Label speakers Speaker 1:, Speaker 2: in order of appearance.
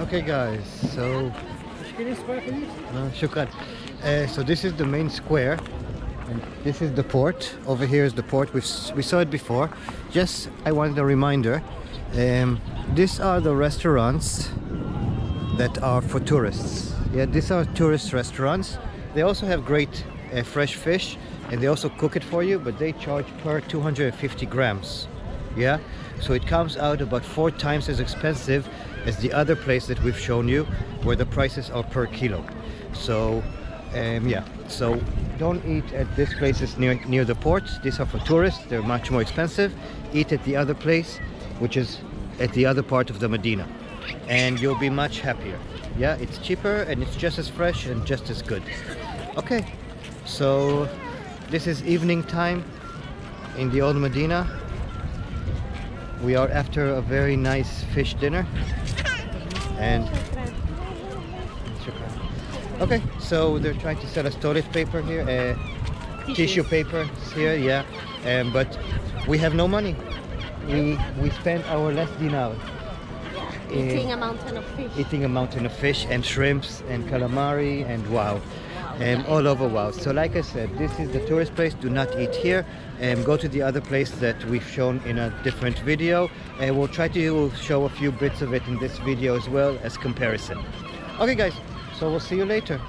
Speaker 1: Okay guys, so shukran. So this is the main square and this is the port. Over here is the port. We saw it before. Just I wanted a reminder, these are the restaurants that are for tourists. Yeah, these are tourist restaurants. They also have great fresh fish and they also cook it for you, but they charge per 250 grams. Yeah, so it comes out about 4 times as expensive as the other place that we've shown you, where the prices are per kilo. So yeah, so don't eat at these places near the port. These are for tourists, they're much more expensive. Eat at the other place, which is at the other part of the Medina, and you'll be much happier. Yeah, it's cheaper and it's just as fresh and just as good. Okay, so this is evening time in the old Medina. We are after a very nice fish dinner and okay, so they're trying to sell us toilet paper here, tissue paper here, yeah, but we have no money. We spent our last dinar
Speaker 2: eating a mountain of fish.
Speaker 1: Eating a mountain of fish and shrimps and calamari and wow. All over wow. So like I said, this is the tourist place. Do not eat here and go to the other place that we've shown in a different video, and we'll try to show a few bits of it in this video as well as comparison. Okay guys, so we'll see you later.